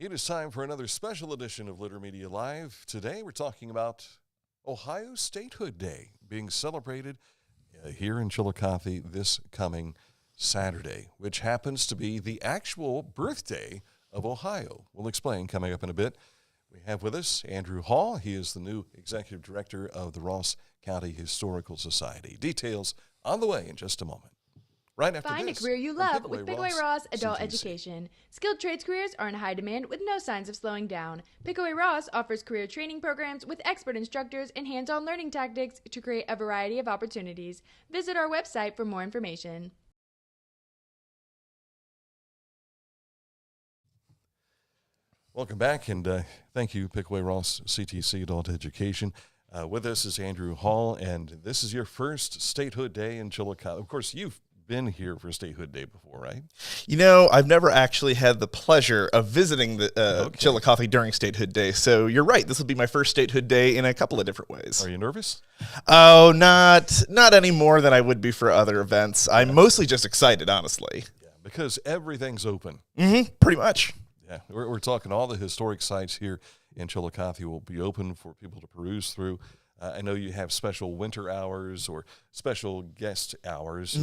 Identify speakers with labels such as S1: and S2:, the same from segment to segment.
S1: It is time for another special edition of Litter Media Live. Today we're talking about Ohio Statehood Day being celebrated here in Chillicothe this coming Saturday, which happens to be the actual birthday of Ohio. We'll explain coming up in a bit. We have with us Andrew Hall. He is the new executive director of the Ross County Historical Society. Details on the way in just a moment. Right after
S2: Find
S1: this,
S2: a career you love with Pickaway Ross Adult
S1: CTC.
S2: Education. Skilled trades careers are in high demand with no signs of slowing down. Pickaway Ross offers career training programs with expert instructors and hands-on learning tactics to create a variety of opportunities. Visit our website for more information.
S1: Welcome back, and thank you, Pickaway Ross CTC Adult Education. With us is Andrew Hall, and this is your first Statehood Day in Chillicothe. Of course, you've been here for Statehood Day before, right?
S3: You know, I've never actually had the pleasure of visiting the Chillicothe during Statehood Day, so you're right. This will be my first Statehood Day in a couple of different ways.
S1: Are you nervous?
S3: Oh, not any more than I would be for other events. I'm mostly just excited, honestly.
S1: Yeah, because everything's open.
S3: Pretty much.
S1: Yeah, we're talking all the historic sites here in Chillicothe will be open for people to peruse through. I know you have special winter hours or special guest hours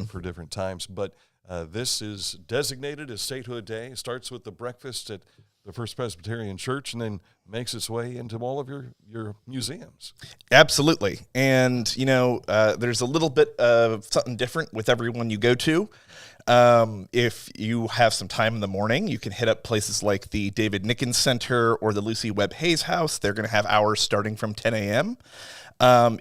S1: for different times, but this is designated as Statehood Day. It starts with the breakfast at the First Presbyterian Church and then makes its way into all of your museums.
S3: Absolutely. And, you know, there's a little bit of something different with everyone you go to. If you have some time in the morning, you can hit up places like the David Nickens Center or the Lucy Webb Hayes House. They're going to have hours starting from 10 a.m.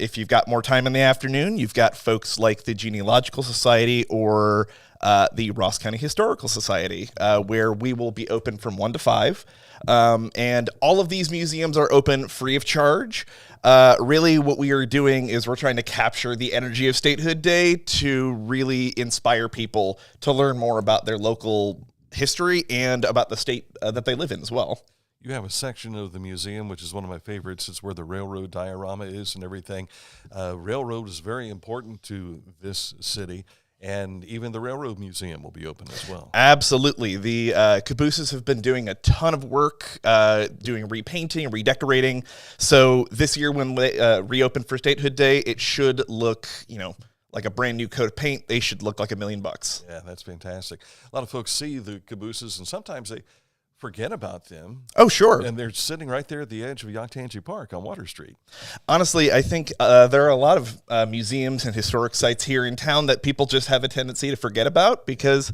S3: If you've got more time in the afternoon, you've got folks like the Genealogical Society or the Ross County Historical Society, where we will be open from 1 to 5. And all of these museums are open free of charge. Really, what we are doing is we're trying to capture the energy of Statehood Day to really inspire people to learn more about their local history and about the state that they live in as well.
S1: You have a section of the museum, which is one of my favorites. It's where the railroad diorama is and everything. Railroad is very important to this city. And even the Railroad Museum will be open as well.
S3: Absolutely. The cabooses have been doing a ton of work, doing repainting, redecorating. So this year when they reopen for Statehood Day, it should look, like a brand new coat of paint. They should look like $1 million.
S1: Yeah, that's fantastic. A lot of folks see the cabooses, and sometimes they forget about them.
S3: Oh, sure.
S1: And they're sitting right there at the edge of Yoctangi Park on Water Street.
S3: Honestly, I think there are a lot of museums and historic sites here in town that people just have a tendency to forget about because,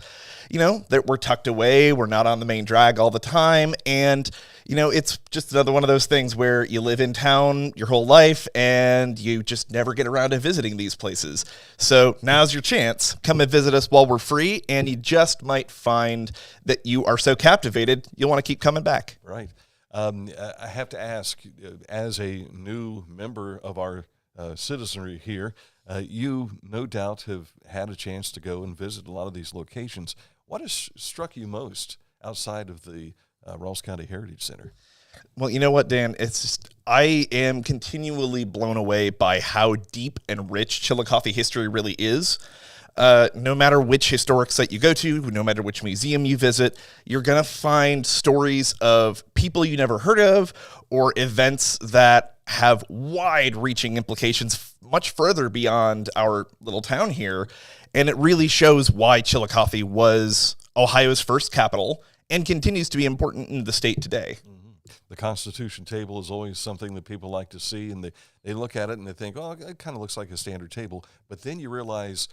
S3: that we're tucked away. We're not on the main drag all the time. And, it's just another one of those things where you live in town your whole life and you just never get around to visiting these places. So now's your chance. Come and visit us while we're free, and you just might find that you are so captivated, you'll want to keep coming back.
S1: Right. I have to ask, as a new member of our citizenry here, you no doubt have had a chance to go and visit a lot of these locations. What has struck you most outside of the Ross County Heritage Center?
S3: Well, you know what, Dan? It's just, I am continually blown away by how deep and rich Chillicothe history really is. No matter which historic site you go to, no matter which museum you visit, you're going to find stories of people you never heard of or events that have wide-reaching implications much further beyond our little town here. And it really shows why Chillicothe was Ohio's first capital and continues to be important in the state today.
S1: The Constitution table is always something that people like to see, and they look at it and they think, oh, it kind of looks like a standard table. But then you realize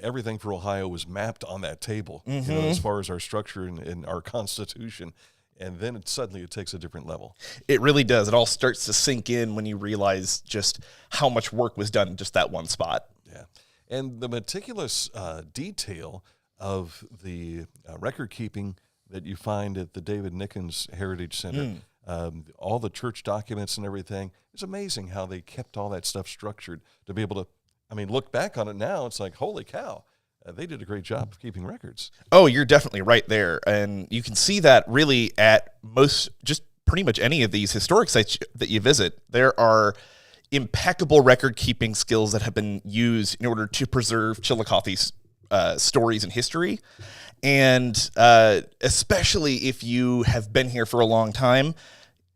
S1: everything for Ohio was mapped on that table, as far as our structure and our Constitution. And then suddenly it takes a different level.
S3: It really does. It all starts to sink in when you realize just how much work was done in just that one spot.
S1: Yeah. And the meticulous detail of the record keeping that you find at the David Nickens Heritage Center, all the church documents and everything, it's amazing how they kept all that stuff structured to be able to, look back on it now, it's like, holy cow, they did a great job of keeping records.
S3: Oh, you're definitely right there. And you can see that really at just pretty much any of these historic sites that you visit. There are impeccable record-keeping skills that have been used in order to preserve Chillicothe's stories and history. And especially if you have been here for a long time,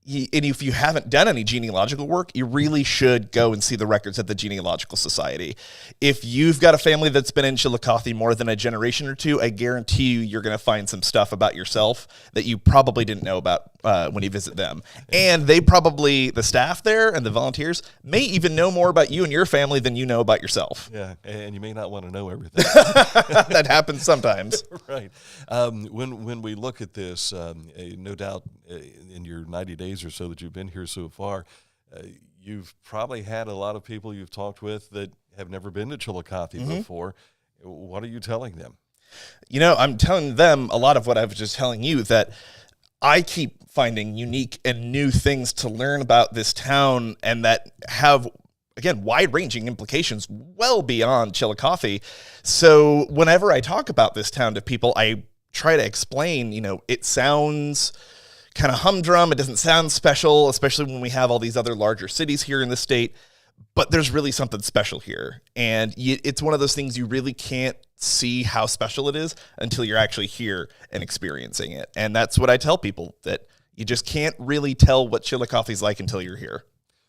S3: and if you haven't done any genealogical work, you really should go and see the records at the Genealogical Society. If you've got a family that's been in Chillicothe more than a generation or two, I guarantee you're going to find some stuff about yourself that you probably didn't know about when you visit them. And they probably, the staff there and the volunteers, may even know more about you and your family than you know about yourself.
S1: Yeah, and you may not want to know everything.
S3: That happens sometimes.
S1: Right. When we look at this, no doubt in your 90 days or so that you've been here so far, you've probably had a lot of people you've talked with that have never been to Chillicothe before. What are you telling them?
S3: I'm telling them a lot of what I was just telling you, that I keep finding unique and new things to learn about this town, and that have, again, wide-ranging implications well beyond Chillicothe. So whenever I talk about this town to people, I try to explain, it sounds kind of humdrum. It doesn't sound special, especially when we have all these other larger cities here in the state. But there's really something special here. And it's one of those things you really can't see how special it is until you're actually here and experiencing it. And that's what I tell people, that you just can't really tell what Chillicothe's like until you're here.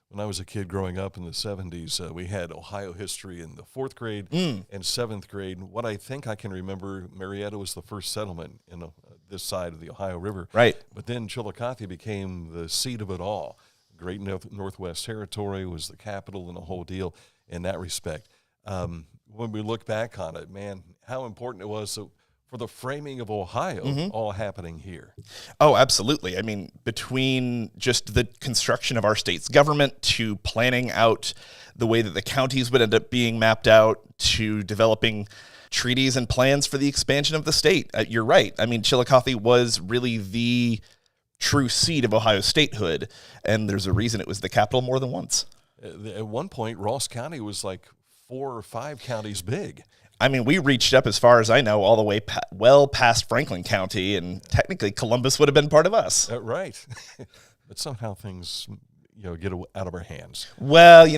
S1: When I was a kid growing up in the 70s, we had Ohio history in the 4th grade and 7th grade. What I think I can remember, Marietta was the first settlement in this side of the Ohio River.
S3: Right.
S1: But then Chillicothe became the seat of it all. Great Northwest Territory was the capital and the whole deal in that respect. When we look back on it, man, how important it was for the framing of Ohio, all happening here.
S3: Oh, absolutely. I mean, between just the construction of our state's government to planning out the way that the counties would end up being mapped out to developing treaties and plans for the expansion of the state. You're right. I mean, Chillicothe was really the true seat of Ohio statehood, and there's a reason it was the capital more than once.
S1: At one point, Ross County was like 4 or 5 counties big.
S3: I mean, we reached up, as far as I know, all the way well past Franklin County, and technically Columbus would have been part of us.
S1: Right. But somehow things, get out of our hands.
S3: Well,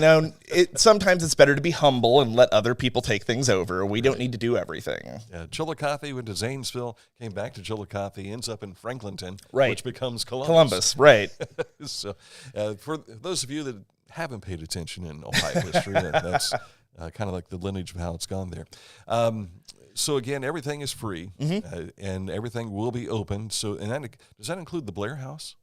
S3: sometimes it's better to be humble and let other people take things over. We don't need to do everything.
S1: Chillicothe went to Zanesville, came back to Chillicothe, ends up in Franklinton,
S3: right,
S1: which becomes Columbus.
S3: Columbus, right.
S1: So for those of you that haven't paid attention in Ohio history, that's kind of like the lineage of how it's gone there. So again, everything is free, and everything will be open. So, does that include the Blair House?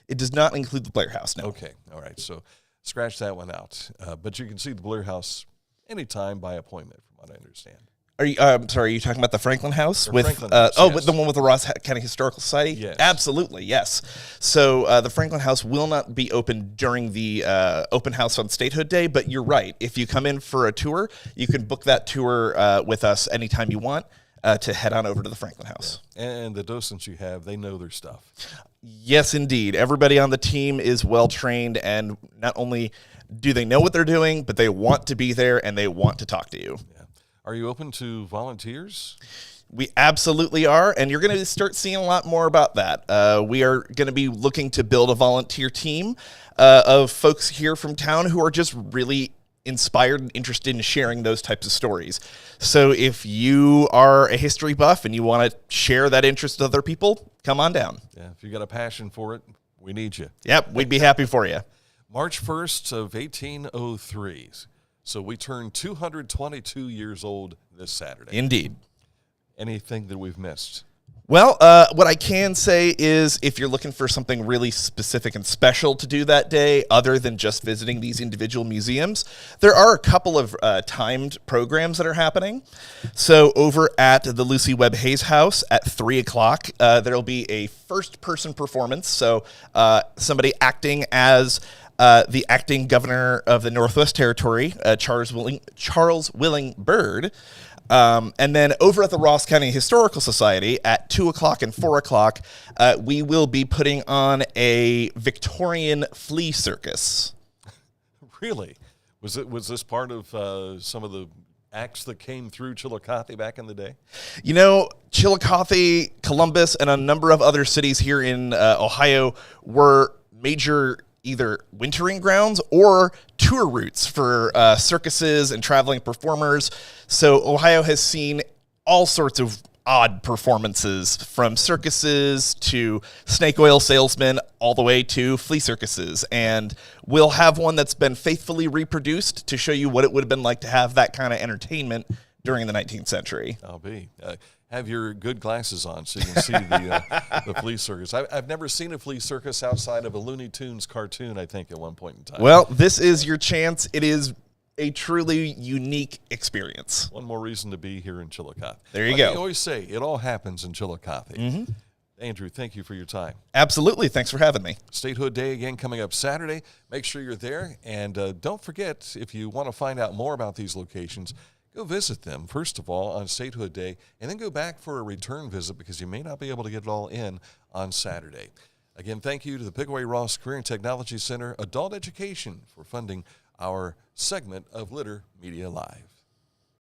S3: It does not include the Blair House, no.
S1: Okay, all right. So scratch that one out. But you can see the Blair House anytime by appointment, from what I understand.
S3: Are you? Are you talking about the Franklin House
S1: Franklin House, yes.
S3: with the one with the Ross County Historical Society?
S1: Yes,
S3: absolutely, yes. So the Franklin House will not be open during the open house on Statehood Day, but you're right. If you come in for a tour, you can book that tour with us anytime you want to head on over to the Franklin House.
S1: Yeah. And the docents you have, they know their stuff.
S3: Yes, indeed. Everybody on the team is well trained, and not only do they know what they're doing, but they want to be there and they want to talk to you.
S1: Yeah. Are you open to volunteers?
S3: We absolutely are, and you're going to start seeing a lot more about that. We are going to be looking to build a volunteer team of folks here from town who are just really inspired and interested in sharing those types of stories. So if you are a history buff and you want to share that interest with other people, come on down.
S1: Yeah, if you got a passion for it, we need you.
S3: Yep, we'd be happy for you.
S1: March 1st of 1803. So we turn 222 years old this Saturday.
S3: Indeed.
S1: Anything that we've missed?
S3: Well, what I can say is if you're looking for something really specific and special to do that day, other than just visiting these individual museums, there are a couple of timed programs that are happening. So over at the Lucy Webb Hayes House at 3 o'clock, there'll be a first-person performance. So somebody acting as the acting governor of the Northwest Territory, Charles Willing Byrd. And then over at the Ross County Historical Society at 2 o'clock and 4 o'clock, we will be putting on a Victorian flea circus.
S1: Really? Was this part of some of the acts that came through Chillicothe back in the day?
S3: Chillicothe, Columbus, and a number of other cities here in Ohio were major either wintering grounds or tour routes for circuses and traveling performers. So Ohio has seen all sorts of odd performances, from circuses to snake oil salesmen all the way to flea circuses. And we'll have one that's been faithfully reproduced to show you what it would have been like to have that kind of entertainment during the 19th century.
S1: I'll be. Have your good glasses on so you can see the flea circus. I've never seen a flea circus outside of a Looney Tunes cartoon, I think, at one point in time.
S3: Well, this is your chance. It is a truly unique experience.
S1: One more reason to be here in Chillicothe.
S3: There you
S1: like
S3: go.
S1: I always say, it all happens in Chillicothe.
S3: Mm-hmm.
S1: Andrew, thank you for your time.
S3: Absolutely. Thanks for having me.
S1: Statehood Day again coming up Saturday. Make sure you're there. And don't forget, if you want to find out more about these locations, go visit them, first of all, on Statehood Day, and then go back for a return visit because you may not be able to get it all in on Saturday. Again, thank you to the Pickaway Ross Career and Technology Center Adult Education for funding our segment of Litter Media Live.